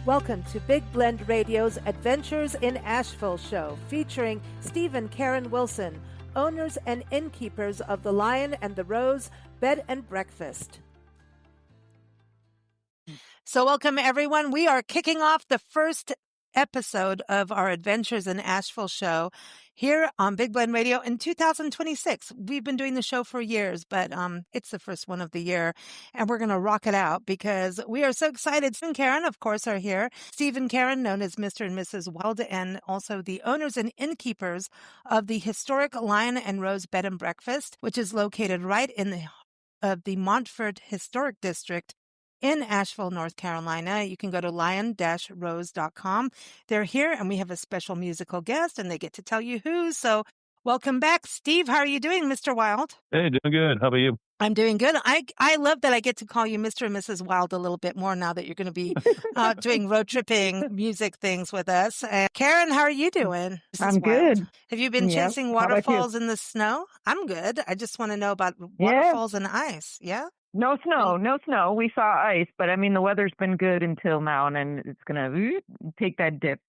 Welcome to Big Blend Radio's Adventures in Asheville show, featuring Steve and Karen Wilson, owners and innkeepers of the Lion and the Rose Bed and Breakfast. So welcome, everyone. We are kicking off the first episode of our Adventures in Asheville show here on Big Blend Radio in 2026. We've been doing the show for years, but it's the first one of the year, and we're going to rock it out because we are so excited. Steve and Karen, of course, are here. Steve and Karen, known as Mr. and Mrs. Wild, and also the owners and innkeepers of the historic Lion and Rose Bed and Breakfast, which is located right in the Montfort Historic District in Asheville, North Carolina. You can go to lion-rose.com. They're here, and we have a special musical guest, and they get to tell you who. So welcome back. Steve, how are you doing, Mr. Wild? Hey, doing good. How about you? I'm doing good. I love that I get to call you Mr. and Mrs. Wild a little bit more now that you're going to be doing road tripping music things with us. Karen, how are you doing? I'm good. Have you been chasing waterfalls in the snow? I'm good. I just want to know about waterfalls and ice. Yeah? No snow. We saw ice, but I mean, the weather's been good until now, and then it's going to take that dip,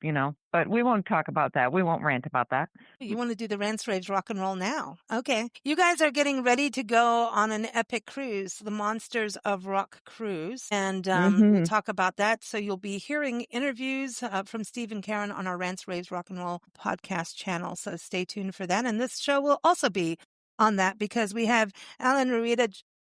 But we won't talk about that. We won't rant about that. You want to do the Rants, Raves, Rock and Roll now. Okay. You guys are getting ready to go on an epic cruise, the Monsters of Rock cruise. And we'll talk about that. So you'll be hearing interviews from Steve and Karen on our Rants, Raves, Rock and Roll podcast channel. So stay tuned for that. And this show will also be on that because we have Alan Rueda.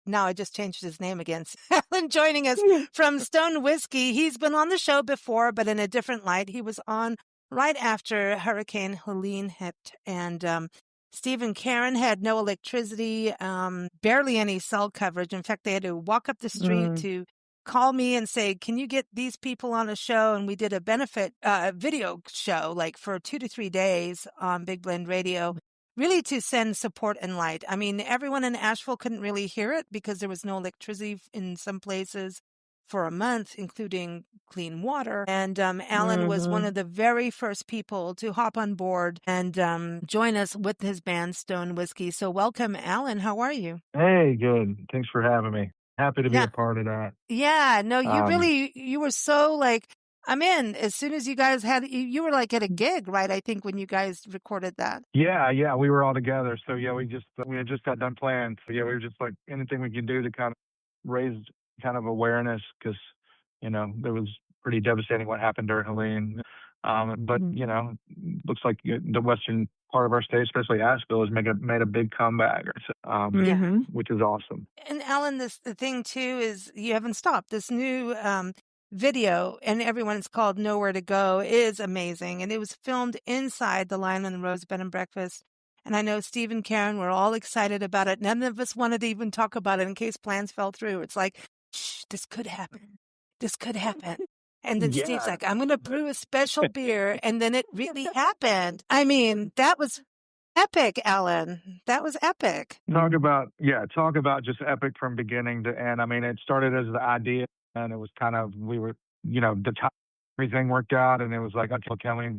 Now I just changed his name again. Alan joining us from Stone Whiskey. He's been on the show before, but in a different light. He was on right after Hurricane Helene hit, and Steve and Karen had no electricity, barely any cell coverage. In fact, they had to walk up the street to call me and say, can you get these people on a show? And we did a benefit video show like for 2 to 3 days on Big Blend Radio. Really to send support and light. I mean, everyone in Asheville couldn't really hear it because there was no electricity in some places for a month, including clean water. And Alan was one of the very first people to hop on board and join us with his band, Stone Whiskey. So welcome, Alan. How are you? Hey, good. Thanks for having me. Happy to be a part of that. Yeah, no, you were so like, I'm in. As soon as you guys you were like at a gig, right? I think when you guys recorded that. Yeah, we were all together. So yeah, we had just got done playing. So yeah, we were just like anything we can do to kind of raise kind of awareness because, there was pretty devastating what happened during Helene. But, looks like the western part of our state, especially Asheville, has made a big comeback, which is awesome. And Alan, the thing too is you haven't stopped. This new video, and everyone's called Nowhere to Go, is amazing. And it was filmed inside the Lion and the Rose Bed and Breakfast. And I know Steve and Karen were all excited about it. None of us wanted to even talk about it in case plans fell through. It's like, shh, this could happen. This could happen. And then Steve's like, I'm going to brew a special beer. And then it really happened. I mean, that was epic, Alan. That was epic. Talk about just epic from beginning to end. I mean, it started as the idea. And it was kind of, everything worked out, and it was like, okay,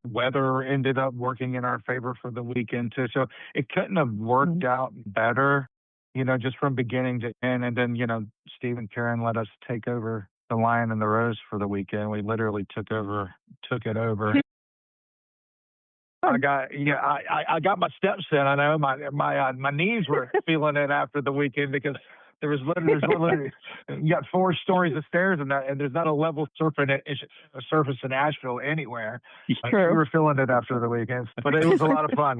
weather ended up working in our favor for the weekend too. So it couldn't have worked out better, just from beginning to end. And then, Steve and Karen let us take over the Lion and the Rose for the weekend. We literally took it over. I got my steps in. I know my knees were feeling it after the weekend because there's literally you got 4 stories of stairs and there's not a level surface in Asheville anywhere. True. We were feeling it after the weekend, but it was a lot of fun.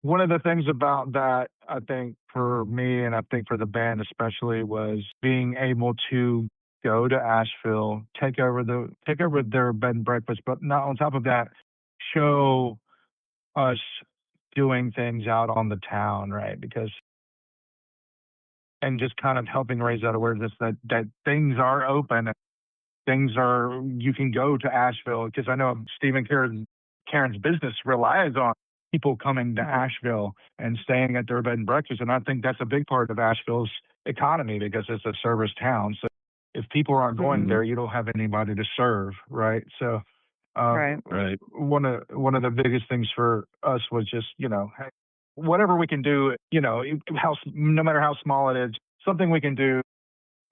One of the things about that, I think for me and I think for the band especially, was being able to go to Asheville, take over their bed and breakfast, but not on top of that, show us doing things out on the town, right? And just kind of helping raise that awareness that things are open, you can go to Asheville, because I know Steve and Karen's business relies on people coming to Asheville and staying at their bed and breakfast. And I think that's a big part of Asheville's economy because it's a service town. So if people aren't going there, you don't have anybody to serve, right? So right. One of the biggest things for us was just, whatever we can do, no matter how small it is, something we can do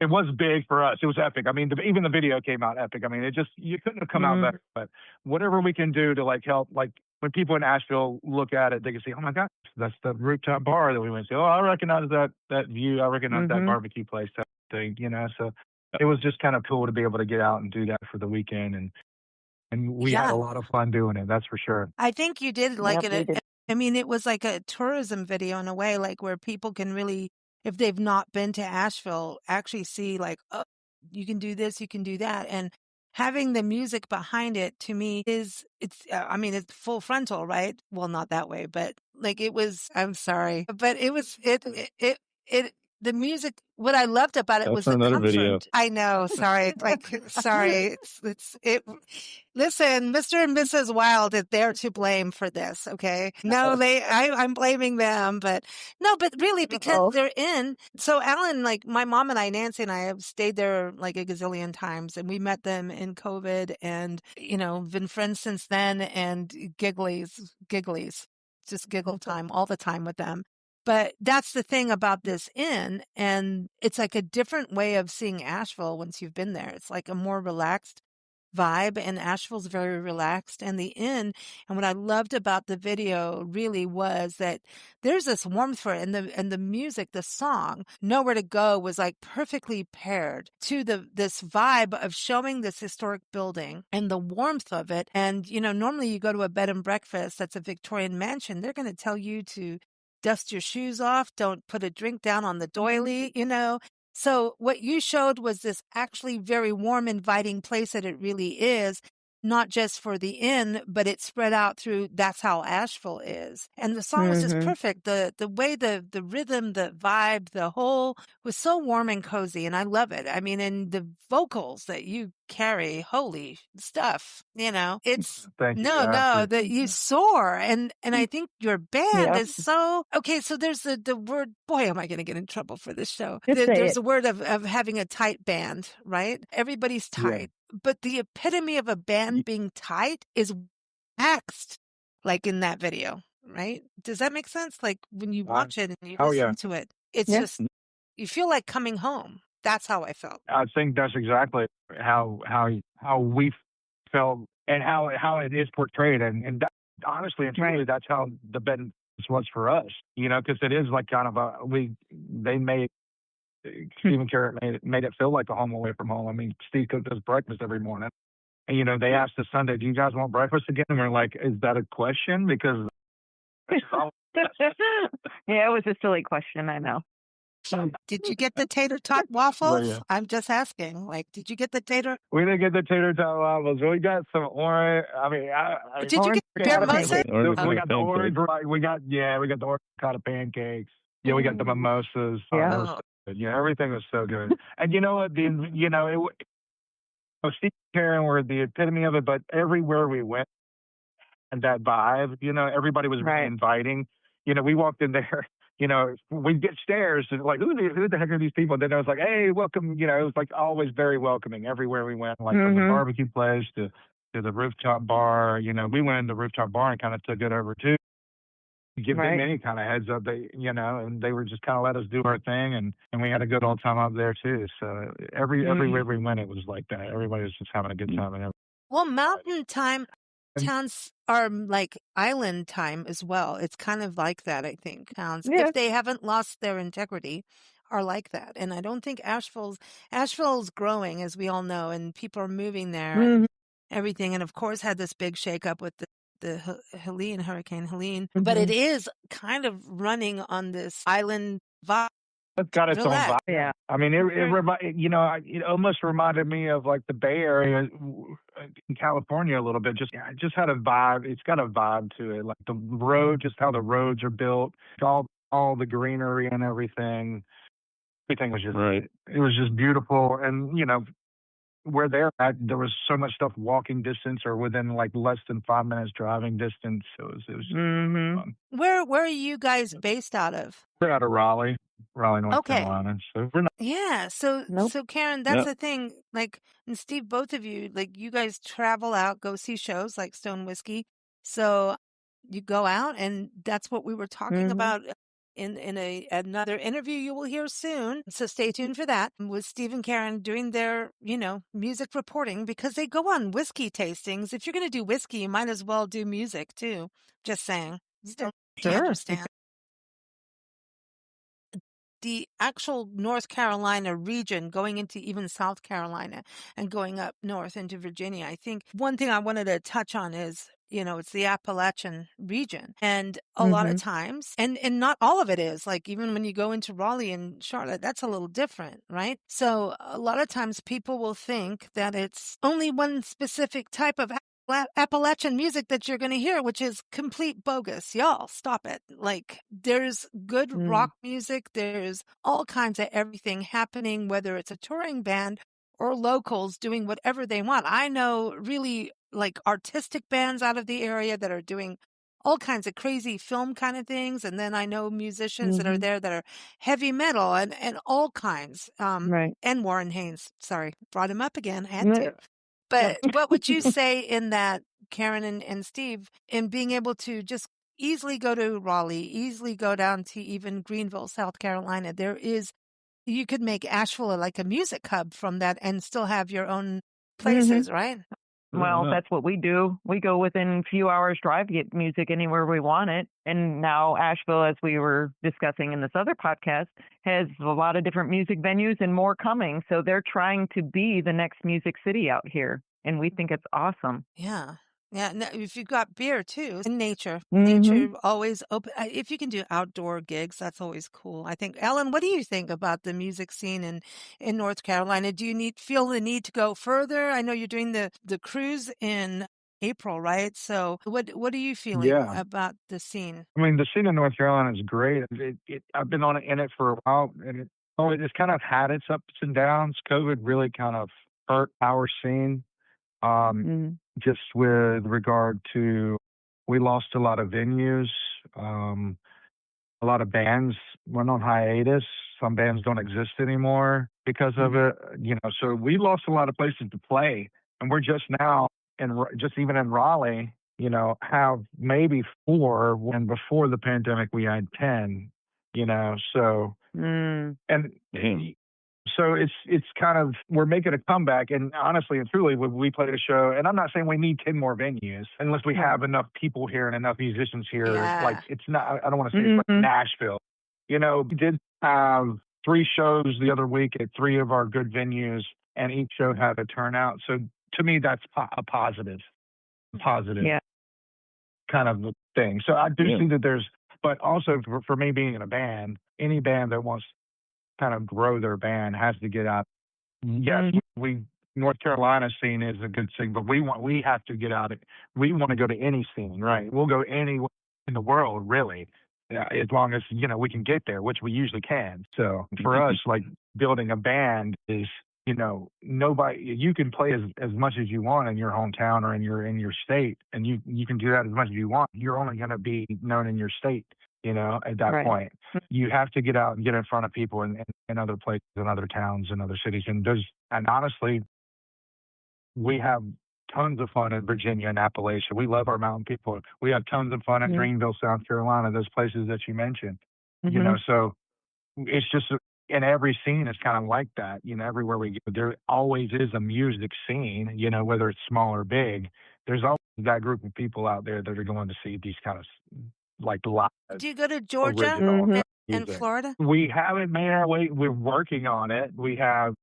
it was big for us. It was epic. I mean, even the video came out epic. I mean, you couldn't have come out better. But whatever we can do to like help, like when people in Asheville look at it, they can see, oh my gosh, that's the rooftop bar that we went to. Oh, I recognize that view. I recognize that barbecue place, that thing, you know. So it was just kind of cool to be able to get out and do that for the weekend, and we had a lot of fun doing it. That's for sure. I think you did like it. I mean, it was like a tourism video in a way, like where people can really, if they've not been to Asheville, actually see like, oh, you can do this, you can do that. And having the music behind it to me it's full frontal, right? Well, not that way, but like it was, I'm sorry, but it was, the music, what I loved about it was the comfort. Video. I know. Sorry. Sorry. Listen, Mr. and Mrs. Wild, they're to blame for this. Okay. No, I'm blaming them, but really because they're in. So Alan, like my mom and I, Nancy and I have stayed there like a gazillion times, and we met them in COVID and, been friends since then, and gigglies, just giggle time all the time with them. But that's the thing about this inn, and it's like a different way of seeing Asheville once you've been there. It's like a more relaxed vibe, and Asheville's very relaxed. And the inn, and what I loved about the video really was that there's this warmth for it, and the music, the song Nowhere to Go was like perfectly paired to this vibe of showing this historic building and the warmth of it. And normally you go to a bed and breakfast that's a Victorian mansion, they're going to tell you to dust your shoes off, don't put a drink down on the doily, So what you showed was this actually very warm, inviting place that it really is, not just for the inn, but it's spread out through, that's how Asheville is. And the song was just perfect. The way the rhythm, the vibe, the whole was so warm and cozy, and I love it. I mean, and the vocals that you carry, holy stuff, it's that you soar. And I think your band is so, okay. So there's the word, boy, am I going to get in trouble for this show. There's a word of having a tight band, right? Everybody's tight. Yeah. But the epitome of a band being tight is axed, like in that video, right? Does that make sense? Like when you watch it and you listen to it, it's just, you feel like coming home. That's how I felt. I think that's exactly how we felt and how it is portrayed. And that, honestly and truly, that's how the band was for us, because it is like kind of Stephen Carrot made it feel like a home away from home. I mean, Steve cooked us breakfast every morning. And, they asked us Sunday, do you guys want breakfast again? And we're like, is that a question? Because yeah, it was a silly question, I know. Did you get the tater tot waffles? Yeah. I'm just asking. Like, did you get the tater? We didn't get the tater tot waffles. We got some orange. I mean, did you get beer mimosas? We got the orange. We got the orange ricotta pancakes. Yeah, we got the mimosas. Yeah, everything was so good. And you know what? Steve and Karen were the epitome of it. But everywhere we went, and that vibe, everybody was really inviting. We walked in there. We'd get stares and like, who the heck are these people? And then I was like, hey, welcome. It was like always very welcoming everywhere we went, like from the barbecue place to the rooftop bar. We went in the rooftop bar and kind of took it over too. Give them any kind of heads up, and they were just kind of let us do our thing, and we had a good old time up there too. So everywhere we went, it was like that. Everybody was just having a good time. Well, mountain time towns are like island time as well. It's kind of like that, I think. Towns, if they haven't lost their integrity, are like that. And I don't think Asheville's growing, as we all know, and people are moving there and everything. And of course, had this big shakeup with the Hurricane Helene, but it is kind of running on this island vibe. It's got its own vibe. Yeah. I mean, it almost reminded me of like the Bay Area in California a little bit. Just had a vibe. It's got a vibe to it, like the road, just how the roads are built, all the greenery and everything. Everything was just It was just beautiful, and where they're at, there was so much stuff walking distance or within like less than 5 minutes driving distance. It was fun. Where are you guys based out of? We're out of Raleigh, North Carolina. So we're not. Yeah. So Karen, that's the thing. Like, and Steve, both of you, like you guys travel out, go see shows like Stone Whiskey. So you go out, and that's what we were talking about in another interview you will hear soon. So stay tuned for that with Steve and Karen doing their, music reporting, because they go on whiskey tastings. If you're going to do whiskey, you might as well do music too. Just saying. Still, you understand. The actual North Carolina region going into even South Carolina and going up north into Virginia. I think one thing I wanted to touch on is, it's the Appalachian region. And a lot of times, and not all of it is, like even when you go into Raleigh and Charlotte, that's a little different, right? So a lot of times people will think that it's only one specific type of Appalachian music that you're going to hear, which is complete bogus. Y'all, stop it. Like, there's good rock music. There's all kinds of everything happening, whether it's a touring band or locals doing whatever they want. I know really like artistic bands out of the area that are doing all kinds of crazy film kind of things. And then I know musicians that are there that are heavy metal and all kinds. Right. And Warren Haynes, sorry, brought him up again. Had to. But what would you say in that, Karen and Steve, in being able to just easily go to Raleigh, easily go down to even Greenville, South Carolina? You could make Asheville like a music hub from that and still have your own places, right? Well, that's what we do. We go within a few hours drive, get music anywhere we want it. And now Asheville, as we were discussing in this other podcast, has a lot of different music venues and more coming. So they're trying to be the next music city out here. And we think it's awesome. Yeah. Yeah, no, if you've got beer too, and nature always open. If you can do outdoor gigs, that's always cool. I think, Alan, what do you think about the music scene in North Carolina? Do you feel the need to go further? I know you're doing the cruise in April, right? So what are you feeling about the scene? I mean, the scene in North Carolina is great. I've been in it for a while, and it's kind of had its ups and downs. COVID really kind of hurt our scene. Just with regard to, we lost a lot of venues. A lot of bands went on hiatus. Some bands don't exist anymore because of it. So we lost a lot of places to play, and we're just now even in Raleigh, have maybe 4. When before the pandemic we had 10. So and. So it's kind of, we're making a comeback, and honestly and truly, we played a show, and I'm not saying we need 10 more venues unless we have enough people here and enough musicians here. Yeah. Like, it's not, I don't want to say it's like Nashville. We did have 3 shows the other week at 3 of our good venues, and each show had a turnout. So to me, that's a positive kind of thing. So I do see that but also for me being in a band, any band that wants kind of grow their band has to get out. Yes, North Carolina scene is a good thing, but we have to get out. We want to go to any scene, right? We'll go anywhere in the world, really, as long as we can get there, which we usually can. So for us, like, building a band is, nobody. You can play as much as you want in your hometown or in your state, and you can do that as much as you want. You're only going to be known in your state. At that point, you have to get out and get in front of people in other places, in other towns, and other cities. And honestly, we have tons of fun in Virginia and Appalachia. We love our mountain people. We have tons of fun in Greenville, South Carolina, those places that you mentioned. So it's just, in every scene, it's kind of like that. Everywhere we go, there always is a music scene, whether it's small or big. There's always that group of people out there that are going to see these kind of, like, live. Do you go to Georgia and Florida? We haven't made our way. We're working on it. We have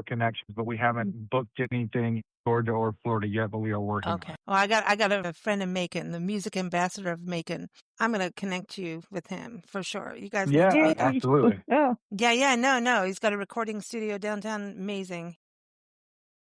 connections, but we haven't booked anything in Georgia or Florida yet, but we are working on it. Well, I got a friend in Macon, the music ambassador of Macon. I'm going to connect you with him for sure. You guys need to meet him. Absolutely. Yeah. No. He's got a recording studio downtown. Amazing.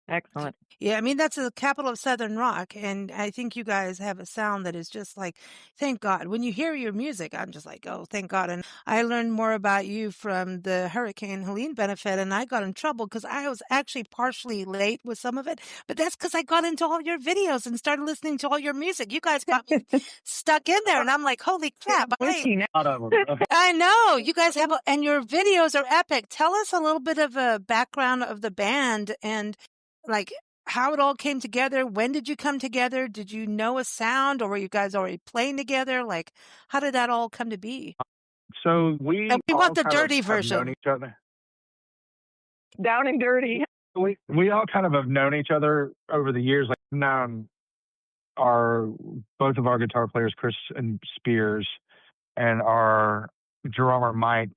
Excellent. Yeah, I mean, that's the capital of Southern rock. And I think you guys have a sound that is just like, thank God. When you hear your music, I'm just like, oh, thank God. And I learned more about you from the Hurricane Helene benefit, and I got in trouble because I was actually partially late with some of it. But that's because I got into all your videos and started listening to all your music. You guys got me stuck in there. And I'm like, holy crap. I know. You guys have, and your videos are epic. Tell us a little bit of a background of the band and, like, how it all came together. When did you come together? Did you know a sound, or were you guys already playing together? Like, how did that all come to be? So we And we all want the kind of dirty have known version. each other. Down and dirty. We all kind of have known each other over the years. Like known our both of our guitar players, Chris and Spears, and our drummer Mike.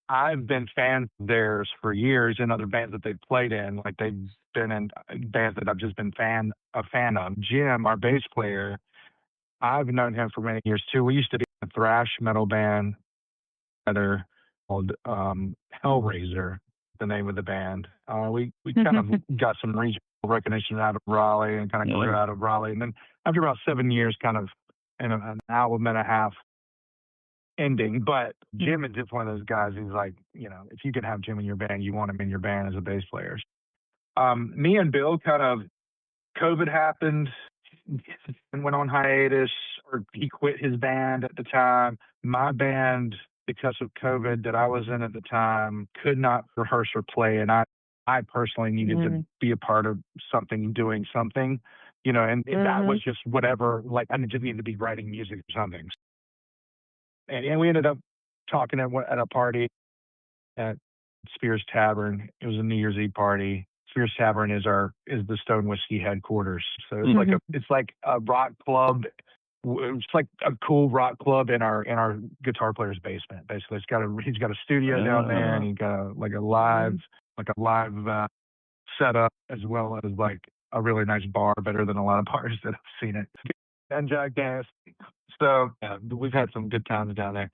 I've been fans of theirs for years in other bands that they've played in. Like they've been in bands that I've just been a fan of. Jim, our bass player, I've known him for many years too. We used to be in a thrash metal band together called Hellraiser, the name of the band. We kind of got some regional recognition out of Raleigh and kind of grew out of Raleigh. And then after about 7 years, kind of in an album and a half ending. But Jim is just one of those guys. He's like, if you can have Jim in your band, you want him in your band as a bass player. Me and Bill kind of, COVID happened and went on hiatus, or he quit his band at the time. My band, because of COVID that I was in at the time, could not rehearse or play. And I personally needed to be a part of something, doing something, and that was just whatever, like I just needed to be writing music or something. And we ended up talking at a party at Spears Tavern. It was a New Year's Eve party. Spears Tavern is the Stone Whiskey headquarters. So it's like a rock club. It's like a cool rock club in our guitar player's basement. Basically, he's got a studio down there, and he's got a live setup, as well as like a really nice bar, better than a lot of bars that I've seen it. And Jack Daniels. So we've had some good times down there.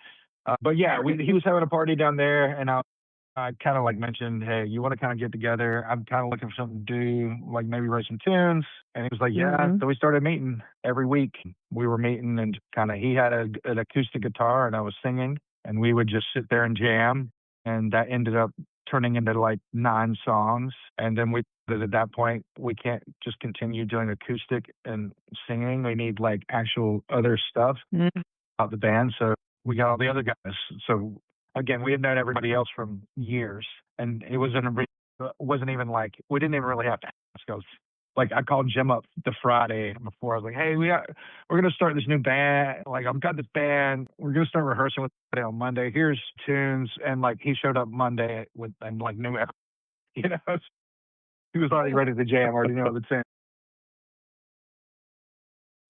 But yeah, he was having a party down there, and I kind of like mentioned, hey, you want to kind of get together? I'm kind of looking for something to do, like maybe write some tunes. And he was like, yeah. So we started meeting every week. We were meeting, and he had an acoustic guitar and I was singing, and we would just sit there and jam. And that ended up turning into like 9 songs. And then at that point, we can't just continue doing acoustic and singing. We need like actual other stuff about the band. So we got all the other guys. So again, we had known everybody else from years, and it wasn't even like, we didn't even really have to ask us. Like I called Jim up the Friday before. I was like, hey, we're going to start this new band. Like I've got this band. We're going to start rehearsing with it on Monday. Here's tunes. And like he showed up Monday and like knew everything, he was already ready to jam, already knew what the tune.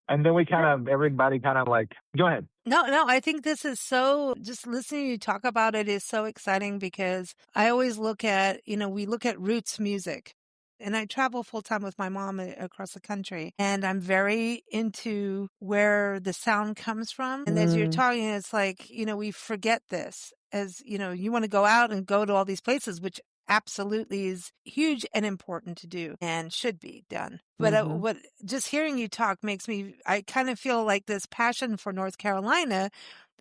And then everybody kind of like, go ahead. No, I think this is just listening to you talk about it is so exciting, because I always look at, we look at roots music. And I travel full time with my mom across the country, and I'm very into where the sound comes from. And as you're talking, it's like, we forget this as, you want to go out and go to all these places, which absolutely is huge and important to do and should be done. But what just hearing you talk I kind of feel like this passion for North Carolina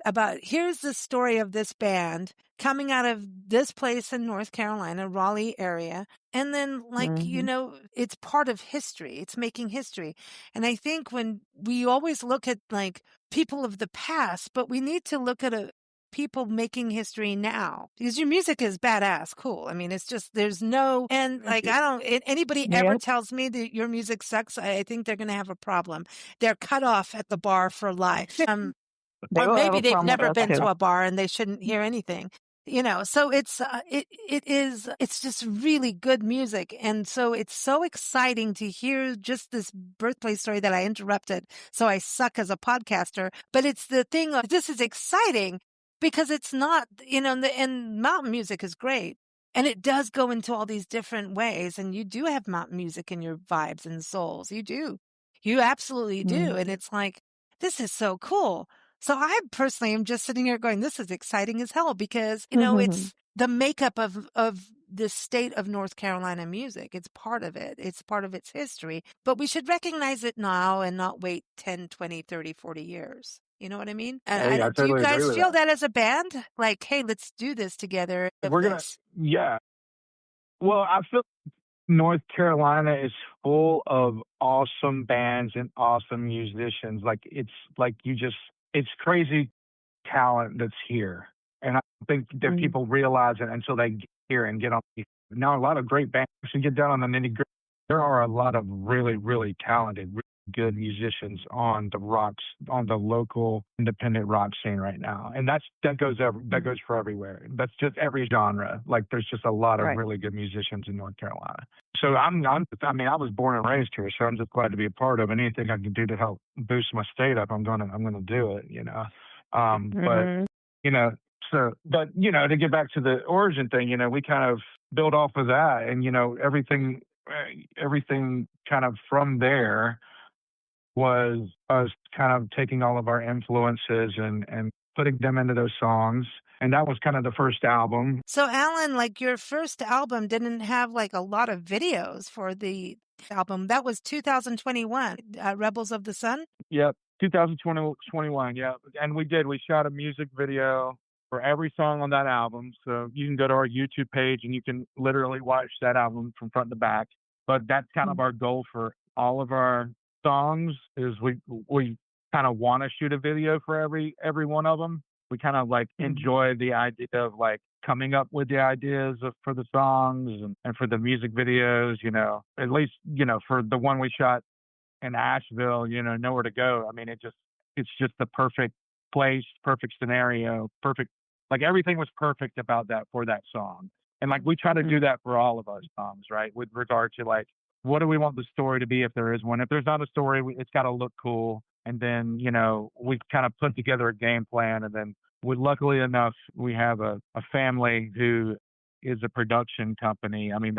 about, here's the story of this band coming out of this place in North Carolina, Raleigh area. And then it's part of history. It's making history. And I think when we always look at like people of the past, but we need to look at people making history now, because your music is badass cool. I mean, it's just, there's no, and like, anybody ever tells me that your music sucks, I think they're going to have a problem. They're cut off at the bar for life. Or maybe they've never been to a bar and they shouldn't hear anything. So it's just really good music. And so it's so exciting to hear just this birthplace story that I interrupted. So I suck as a podcaster, but it's the thing of, this is exciting because it's not, and mountain music is great. And it does go into all these different ways. And you do have mountain music in your vibes and souls. You do. You absolutely do. And it's like, this is so cool. So I personally am just sitting here going, this is exciting as hell, because, it's the makeup of the state of North Carolina music. It's part of it. It's part of its history. But we should recognize it now and not wait 10, 20, 30, 40 years. You know what I mean? And I do you totally guys agree with feel that. that as a band? Like, hey, let's do this together. Yeah. Well, I feel North Carolina is full of awesome bands and awesome musicians. Like it's crazy talent that's here. And I think that people realize it until they get here and get on. Now, a lot of great bands, you get down on the nitty gritty, there are a lot of really, really talented, good musicians on the local independent rock scene right now. And that goes for everywhere. That's just every genre. Like there's just a lot of really good musicians in North Carolina. So I was born and raised here, so I'm just glad to be a part of it. Anything I can do to help boost my state up, I'm gonna do it, But to get back to the origin thing, we kind of build off of that, and everything kind of from there was us kind of taking all of our influences and putting them into those songs. And that was kind of the first album. So Alan, like your first album didn't have like a lot of videos for the album. That was 2021, Rebels of the Sun? Yep, 2021, yeah. And we shot a music video for every song on that album. So you can go to our YouTube page and you can literally watch that album from front to back. But that's kind of our goal for all of our songs is we kind of want to shoot a video for every one of them. We kind of like enjoy the idea of like coming up with the ideas for the songs and for the music videos, at least, for the one we shot in Asheville, Nowhere to Go. I mean, it's just the perfect place, perfect scenario, perfect, like everything was perfect about that for that song. And like we try to do that for all of our songs, right? With regard to like, what do we want the story to be if there is one? If there's not a story, it's got to look cool. And then, we kind of put together a game plan. And then luckily enough, we have a family who is a production company. I mean,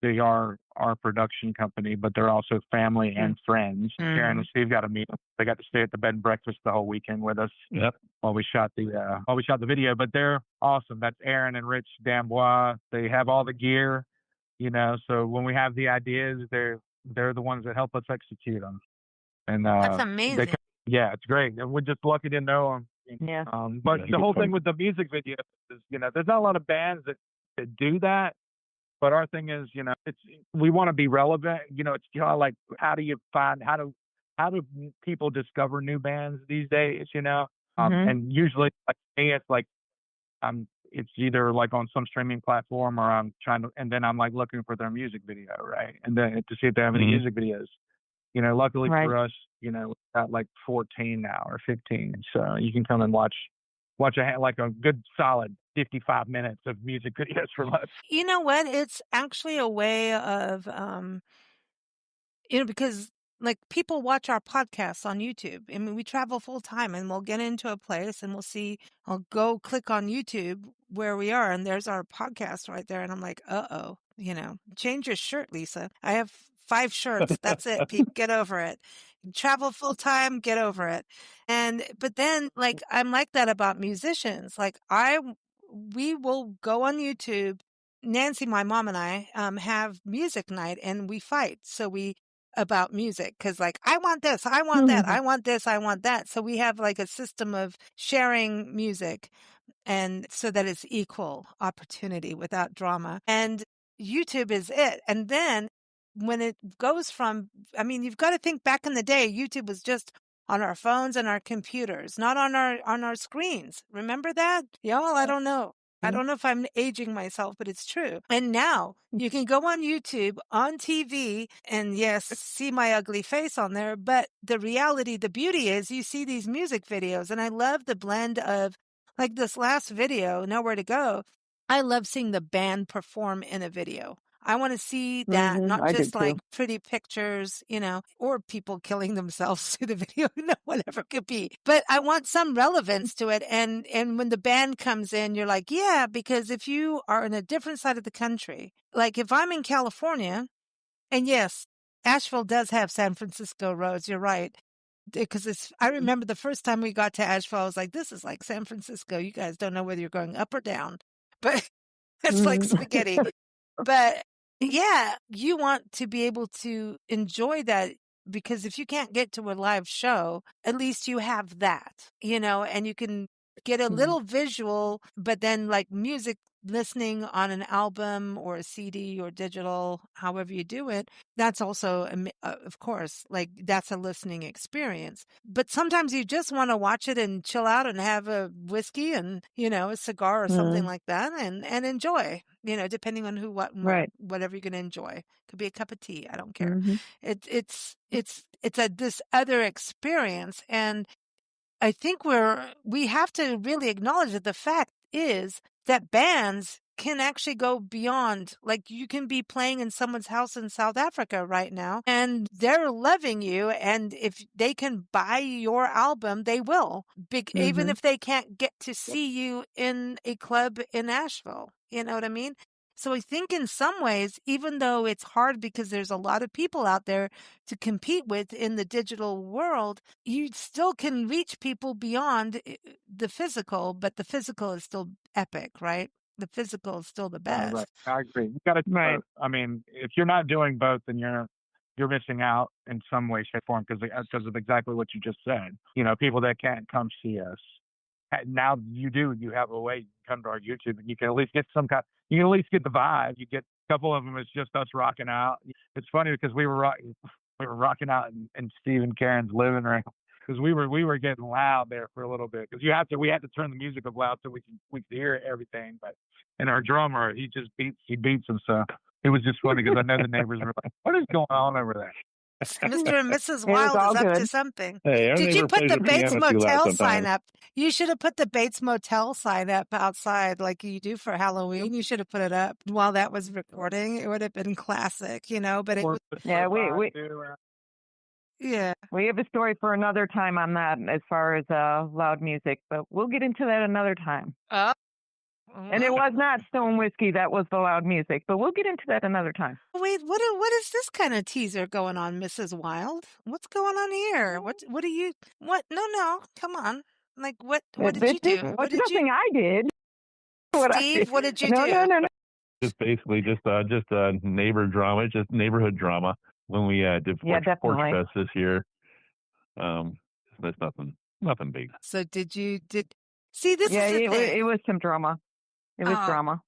they are our production company, but they're also family and friends. Karen and Steve got to meet them. They got to stay at the bed and breakfast the whole weekend with us. Yep. While we shot the video, but they're awesome. That's Aaron and Rich Dambois. They have all the gear, so when we have the ideas, they're the ones that help us execute them. And that's amazing. It's great. And we're just lucky to know them. Yeah. But the whole thing with the music video is, there's not a lot of bands that do that. But our thing is, we want to be relevant. It's kind of like, how do people discover new bands these days? And usually, like me, it's like it's either like on some streaming platform or I'm trying to, and then I'm like looking for their music video, right? And then to see if they have any music videos. Luckily for us, we've got like 14 now or 15, so you can come and watch a good solid 55 minutes of music videos from us. You know what? It's actually a way of, because like people watch our podcasts on YouTube. I mean, we travel full time and we'll get into a place and I'll go click on YouTube where we are and there's our podcast right there. And I'm like, change your shirt, Lisa. I have 5 shirts. That's it. People, get over it. Travel full time, get over it. But then like, I'm like that about musicians. Like we will go on YouTube. Nancy, my mom and I, have music night and we fight. So about music. Cause like, I want this, I want that, I want this, I want that. So we have like a system of sharing music and so that it's equal opportunity without drama. And YouTube is it. And then when it goes you've got to think back in the day, YouTube was just on our phones and our computers, not on our screens. Remember that? Y'all, I don't know. I don't know if I'm aging myself, but it's true. And now you can go on YouTube, on TV, and yes, see my ugly face on there. But the reality, the beauty is you see these music videos. And I love the blend of like this last video, Nowhere to Go. I love seeing the band perform in a video. I want to see that, not just like pretty pictures, or people killing themselves through the video, whatever it could be. But I want some relevance to it. And when the band comes in, you're like, yeah, because if you are in a different side of the country, like if I'm in California, and yes, Asheville does have San Francisco roads, you're right. Because I remember the first time we got to Asheville, I was like, this is like San Francisco. You guys don't know whether you're going up or down, but it's like spaghetti. But yeah, you want to be able to enjoy that because if you can't get to a live show, at least you have that, and you can get a little visual, but then like music listening on an album or a CD or digital, however you do it, that's also, of course, like that's a listening experience. But sometimes you just want to watch it and chill out and have a whiskey and, a cigar or something like that and enjoy, depending on who, what, and whatever you're going to enjoy. Could be a cup of tea. I don't care. It's this other experience. And I think we have to really acknowledge that the fact is that bands can actually go beyond. Like, you can be playing in someone's house in South Africa right now and they're loving you, and if they can buy your album, they will, even if they can't get to see you in a club in Asheville. You know what I mean? So I think in some ways, even though it's hard because there's a lot of people out there to compete with in the digital world, you still can reach people beyond the physical, but the physical is still epic, right? The physical is still the best. Right. I agree. You got to do both. I mean, if you're not doing both, then you're missing out in some way, shape, form, because of exactly what you just said. You know, people that can't come see us. Now you have a way. You come to our YouTube and you can at least get you can at least get the vibe. You get a couple of them. It's just us rocking out. It's funny because we were rocking out in Steve and Karen's living room because we were getting loud there for a little bit because we had to turn the music up loud so we could hear everything. But and our drummer, he beats them. So it was just funny because I know the neighbors were like, "What is going on over there?" Mr. and Mrs. Wild is up to something. Hey, did you put the Bates Motel sign up? You should have put the Bates Motel sign up outside like you do for Halloween. You should have put it up while that was recording. It would have been classic, you know, but it was... Yeah, we have a story for another time on that as far as loud music, but we'll get into that another time. And it was not Stone Whiskey that was the loud music, but we'll get into that another time. Wait, what is this kind of teaser going on, Mrs. Wild? What's going on here? What do you, what? No, come on. Like, what did you do? What did nothing I did. Steve, what did you do? No. Just basically just neighbor drama, just neighborhood drama when we did Porch Fest this year. That's nothing big. So see, this is the thing. It was some drama. It was drama.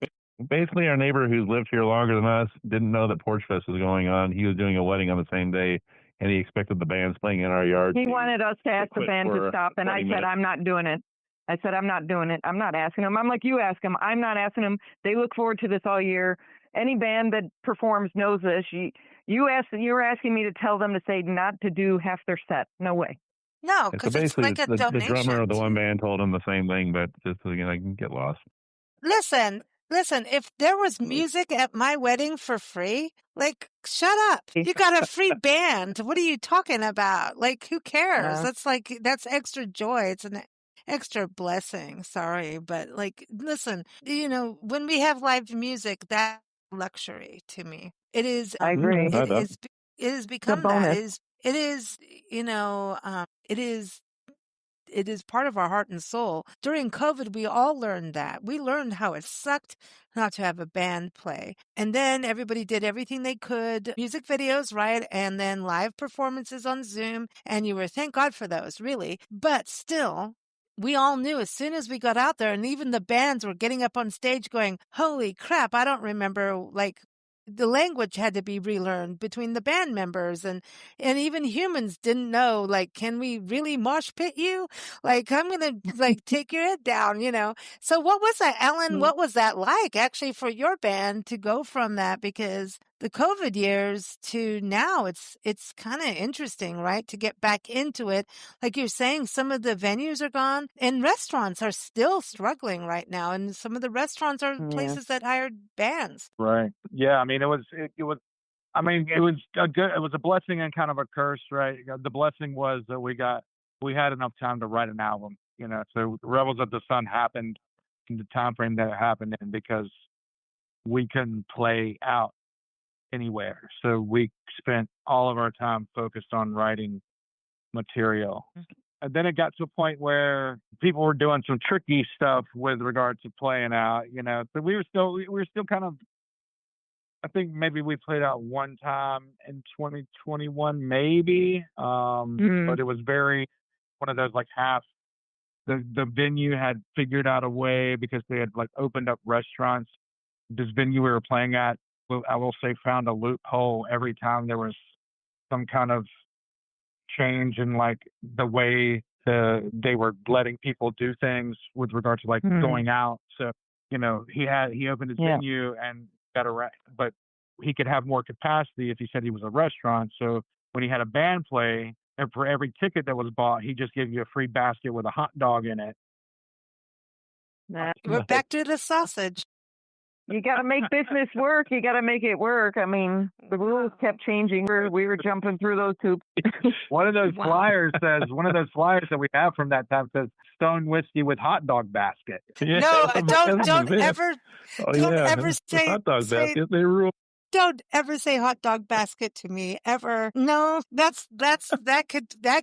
Basically, our neighbor who's lived here longer than us didn't know that Porch Fest was going on. He was doing a wedding on the same day, and he expected the bands playing in our yard. He wanted us to ask the band to stop, and I said, I'm not doing it. I'm not asking them. I'm like, you ask them. I'm not asking them. They look forward to this all year. Any band that performs knows this. You're asking me to tell them to say not to do half their set. No way. No, because it's like a donation. The drummer of the one band told him the same thing, but just so I can get lost. Listen, if there was music at my wedding for free, like, shut up. You got a free band. What are you talking about? Like, who cares? That's extra joy. It's an extra blessing. Sorry. But like, listen, when we have live music, that's luxury to me. It is. I agree. It has become that. It is part of our heart and soul. During COVID, we all learned that. We learned how it sucked not to have a band play. And then everybody did everything they could. Music videos, right? And then live performances on Zoom. And you were, thank God for those, really. But still, we all knew as soon as we got out there, and even the bands were getting up on stage going, holy crap, I don't remember, like, the language had to be relearned between the band members, and even humans didn't know, like, can we really mosh pit you? Like, I'm going to like take your head down, So what was that, Alan? What was that like actually for your band to go from that? Because the COVID years to now, it's kind of interesting, right? To get back into it. Like you're saying, some of the venues are gone and restaurants are still struggling right now. And some of the restaurants are places that hired bands. Right. Yeah. I mean, it was a blessing and kind of a curse, right? The blessing was that we had enough time to write an album, so Rebels of the Sun happened in the time frame that it happened in because we couldn't play out anywhere. So we spent all of our time focused on writing material. And then it got to a point where people were doing some tricky stuff with regard to playing out, So we were still kind of, I think maybe we played out one time in 2021, maybe. But it was very one of those like half. The venue had figured out a way because they had like opened up restaurants. This venue we were playing at, I will say, found a loophole every time there was some kind of change in like the way they were letting people do things with regard to like going out. So, he opened his venue and got but he could have more capacity if he said he was a restaurant. So when he had a band play, and for every ticket that was bought, he just gave you a free basket with a hot dog in it. We're back to the sausage. You got to make business work. You got to make it work. I mean, the rules kept changing. We were jumping through those hoops. One of those flyers that we have from that time says Stone Whiskey with hot dog basket. Yeah, no, don't ever say hot dog basket. They rule. Don't ever say hot dog basket to me ever. No, that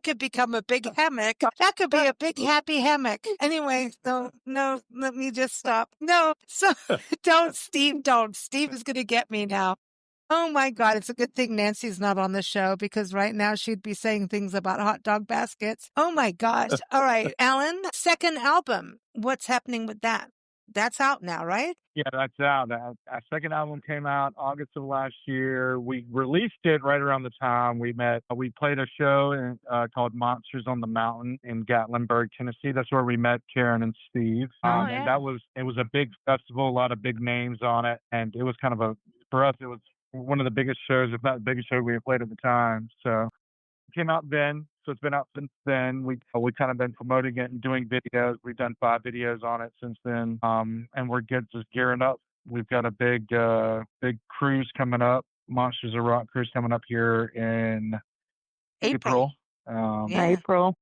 could become a big hammock. That could be a big happy hammock. Anyway, no, let me just stop. No, so don't. Steve is going to get me now. Oh my God, it's a good thing Nancy's not on the show because right now she'd be saying things about hot dog baskets. Oh my gosh. All right, Alan, second album. What's happening with that? That's out now, right? Yeah, that's out. Our second album came out August of last year. We released it right around the time we met. We played a show called Monsters on the Mountain in Gatlinburg, Tennessee. That's where we met Karen and Steve. And it was a big festival, a lot of big names on it. And it was kind of for us, it was one of the biggest shows, if not the biggest show we had played at the time. So it came out then. So it's been out since then. We kind of been promoting it and doing videos. We've done 5 videos on it since then. And we're just gearing up. We've got a big cruise coming up, Monsters of Rock cruise coming up here in April. April.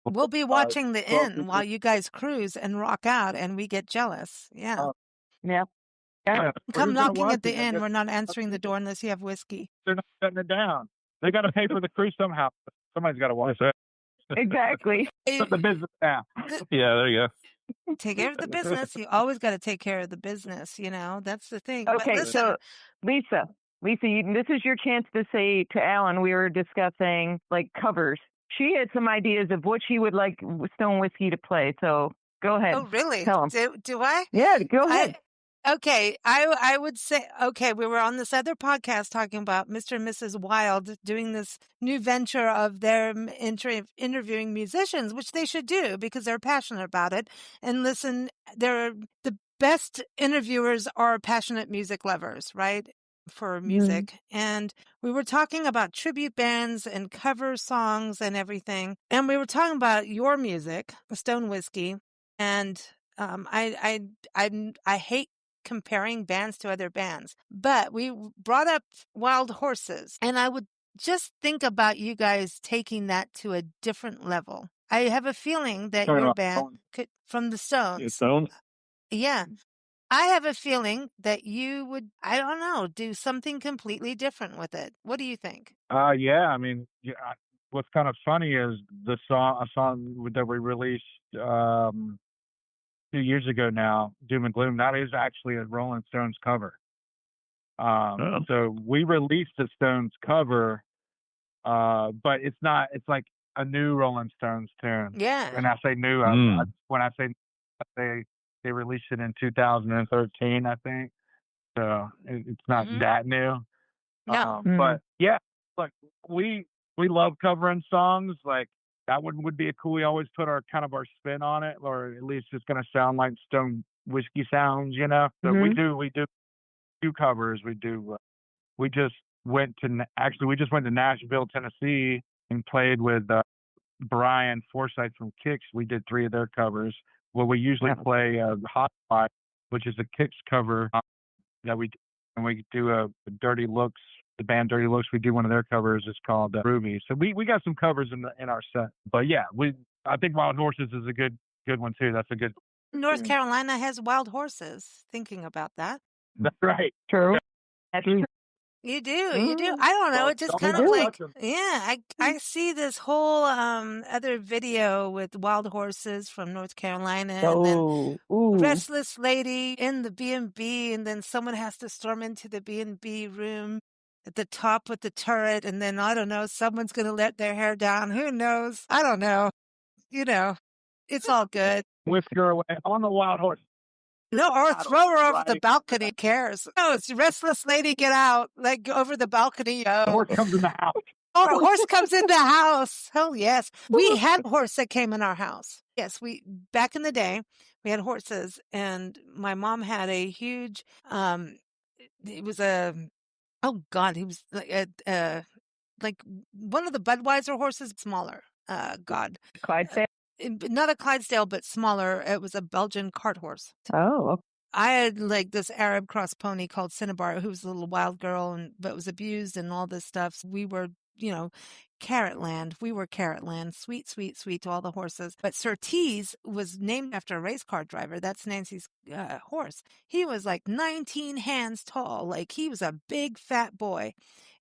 We'll be watching the inn while you guys cruise and rock out, and we get jealous. Yeah. Yeah. Come knocking at the inn. We're not answering the door unless you have whiskey. They're not shutting it down. They got to pay for the cruise somehow. Somebody's got to watch that. Exactly. Put the business down. Yeah, there you go. Take care of the business. You always got to take care of the business. That's the thing. Okay, so Lisa, this is your chance to say to Alan, we were discussing like covers. She had some ideas of what she would like Stone Whiskey to play. So go ahead. Oh, really? Tell them. Do I? Yeah, go ahead. Okay, I would say, we were on this other podcast talking about Mr. and Mrs. Wild doing this new venture of them interviewing musicians, which they should do because they're passionate about it. And listen, the best interviewers are passionate music lovers, right? For music. And we were talking about tribute bands and cover songs and everything. And we were talking about your music, Stone Whiskey. And I hate comparing bands to other bands, but we brought up Wild Horses, and I would just think about you guys taking that to a different level. I have a feeling that your band could, from the Stones. Yeah. I have a feeling that you would, I don't know, do something completely different with it. What do you think? Yeah, I mean, what's kind of funny is a song that we released 2 years ago now, Doom and Gloom, that is actually a Rolling Stones cover. So we released the Stones cover, but it's like a new Rolling Stones tune. Yeah. And I say new, when I say they released it in 2013, I think. So it's not that new. No. But yeah, like we love covering songs. Like that one would be cool. We always put our spin on it, or at least it's going to sound like Stone Whiskey sounds, So we do covers. We just went to Nashville, Tennessee, and played with Brian Forsyth from Kix. We did 3 of their covers. Well, we usually play Hot Spot, which is a Kix cover that we do, and we do Dirty Looks. The band Dirty Looks, we do one of their covers. It's called Ruby. So we got some covers in our set. But yeah, I think Wild Horses is a good one too. That's a good. North Carolina has Wild Horses. Thinking about that. That's right. True. That's true. You do. I don't know. It just kind of like, I see this whole other video with Wild Horses from North Carolina, and then Restless Lady in the B&B, and then someone has to storm into the B&B room at the top with the turret, and then, I don't know, someone's going to let their hair down. Who knows? I don't know. It's all good. Whisk her away on the Wild Horse. No, or throw her over the balcony. Who cares? No, it's Restless Lady, get out. Like, over the balcony. The horse comes in the house. Oh, the horse comes in the house. Oh, yes. We had a horse that came in our house. Yes, back in the day, we had horses, and my mom had a huge, it was a Oh God, he was like one of the Budweiser horses, smaller. God, Clydesdale? Not a Clydesdale, but smaller. It was a Belgian cart horse. Oh. I had like this Arab cross pony called Cinnabar, who was a little wild girl but was abused and all this stuff. So we were, Carrot Land. We were Carrot Land. Sweet, sweet, sweet to all the horses. But Surtees was named after a race car driver. That's Nancy's horse. He was like 19 hands tall. Like he was a big fat boy.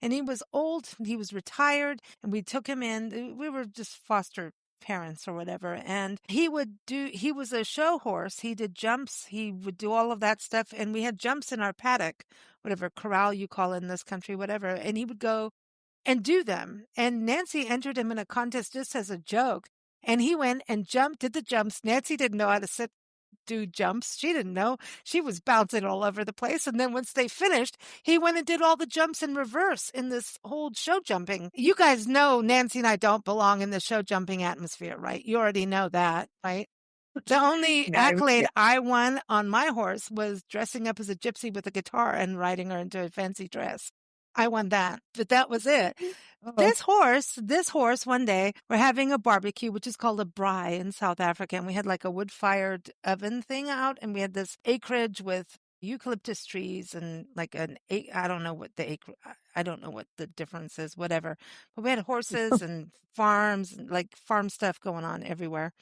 And he was old. He was retired. And we took him in. We were just foster parents or whatever, and he was a show horse. He did jumps, he would do all of that stuff, and we had jumps in our paddock, whatever corral you call it in this country, whatever, and he would go and do them. And Nancy entered him in a contest just as a joke, and he went and did the jumps. Nancy didn't know how to do jumps. She didn't know. She was bouncing all over the place. And then once they finished, he went and did all the jumps in reverse in this whole show jumping. You guys know Nancy and I don't belong in the show jumping atmosphere, right? You already know that, right? The only accolade I won on my horse was dressing up as a gypsy with a guitar and riding her into a fancy dress. I won that, but that was it. This horse, one day, we're having a barbecue, which is called a braai in South Africa. And we had like a wood-fired oven thing out, and we had this acreage with eucalyptus trees and like I don't know what the difference is, whatever. But we had horses and farms, and like farm stuff going on everywhere.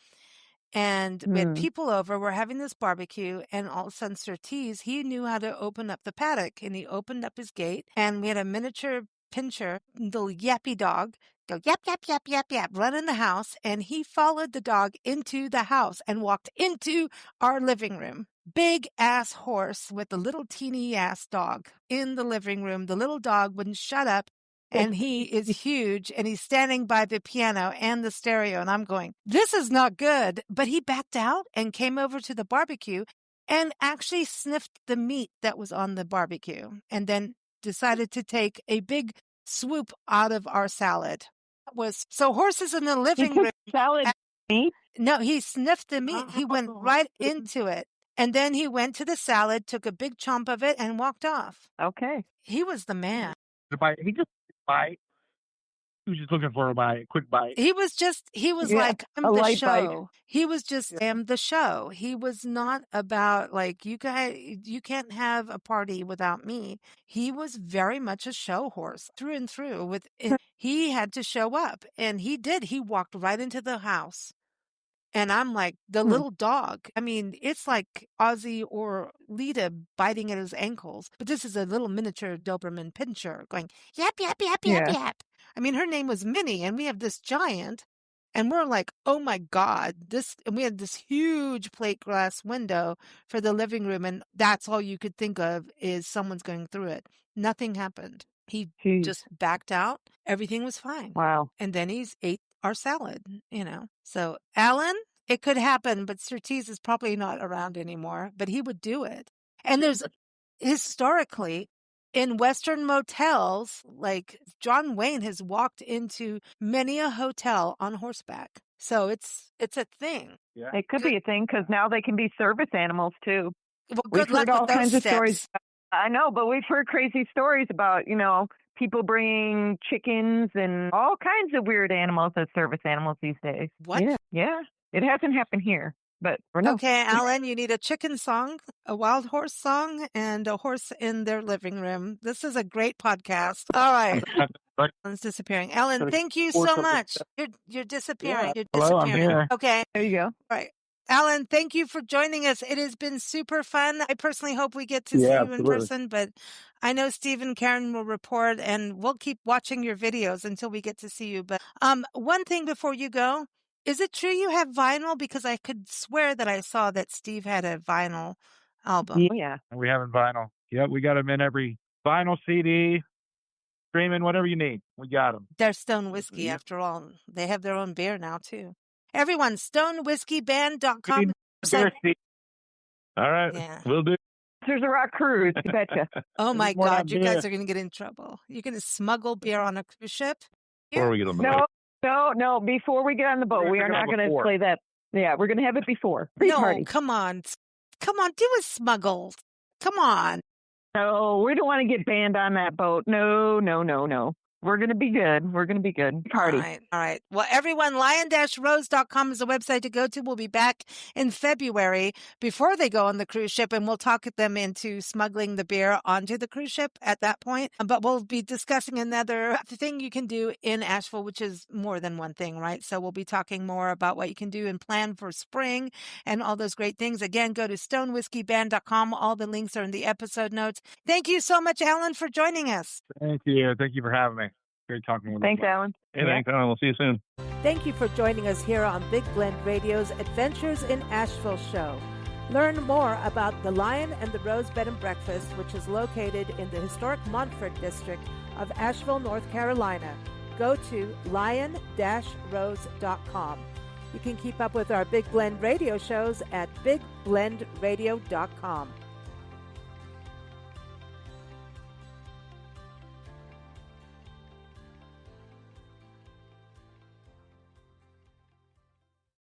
And we had people over, we're having this barbecue, and all of a sudden Surtees, he knew how to open up the paddock, and he opened up his gate, and we had a miniature pinscher, little yappy dog, go yap, yap, yap, yap, yap, run in the house, and he followed the dog into the house and walked into our living room. Big ass horse with a little teeny ass dog in the living room. The little dog wouldn't shut up. And he is huge, and he's standing by the piano and the stereo, and I'm going, this is not good. But he backed out and came over to the barbecue and actually sniffed the meat that was on the barbecue, and then decided to take a big swoop out of our salad. So horses in the living room. Salad meat? No, he sniffed the meat. He went right into it. And then he went to the salad, took a big chomp of it, and walked off. Okay. He was the man. He just bite. He was just looking for a quick bite. He was like, I'm the show. Bite. He was just, I'm the show. He was not about like, you can't have a party without me. He was very much a show horse through and through. He had to show up, and he did. He walked right into the house. And I'm like, the little dog. I mean, it's like Ozzy or Lita biting at his ankles. But this is a little miniature Doberman pinscher going, yap, yap, yap, yap, yap. I mean, her name was Minnie, and we have this giant. And we're like, oh my God, and we had this huge plate glass window for the living room. And that's all you could think of is someone's going through it. Nothing happened. He just backed out. Everything was fine. Wow. And then he's ate our salad, So, Alan, it could happen, but Surtees is probably not around anymore, but he would do it. And there's historically in Western motels, like John Wayne has walked into many a hotel on horseback. So it's a thing. Yeah. It could be a thing because now they can be service animals too. Well, good luck with those steps. Stories. I know, but we've heard crazy stories about, people bringing chickens and all kinds of weird animals as service animals these days. What? Yeah. It hasn't happened here, but Okay, Alan, you need a chicken song, a wild horse song, and a horse in their living room. This is a great podcast. All right. Alan's disappearing. Alan, thank you so much. You're disappearing. Yeah. You're disappearing. Hello, I'm here. Okay. There you go. All right. Alan, thank you for joining us. It has been super fun. I personally hope we get to see you in person, but I know Steve and Karen will report, and we'll keep watching your videos until we get to see you. But one thing before you go, is it true you have vinyl? Because I could swear that I saw that Steve had a vinyl album. Yeah. We have vinyl. Yep, we got them in every vinyl CD, streaming, whatever you need. We got them. They're Stone Whiskey, after all. They have their own beer now, too. Everyone, stonewhiskeyband.com. All right. Yeah. We'll do. There's a rock cruise, you betcha. Oh, my God. You guys are going to get in trouble. You're going to smuggle beer on a cruise ship? Before we get on the boat. No. Before we get on the boat, we are not going to play that. Yeah, we're going to have it before. No, come on. Come on. Do a smuggle. Come on. No, we don't want to get banned on that boat. No. We're going to be good. We're going to be good. Party. All right. Well, everyone, lion-rose.com is the website to go to. We'll be back in February before they go on the cruise ship, and we'll talk them into smuggling the beer onto the cruise ship at that point. But we'll be discussing another thing you can do in Asheville, which is more than one thing, right? So we'll be talking more about what you can do and plan for spring and all those great things. Again, go to stonewhiskeyBand.com. All the links are in the episode notes. Thank you so much, Alan, for joining us. Thank you. Thank you for having me. Great talking with you. Thanks, Alan. Hey, thanks, Alan. We'll see you soon. Thank you for joining us here on Big Blend Radio's Adventures in Asheville show. Learn more about the Lion and the Rose Bed and Breakfast, which is located in the historic Montfort district of Asheville, North Carolina. Go to lion-rose.com. You can keep up with our Big Blend radio shows at bigblendradio.com.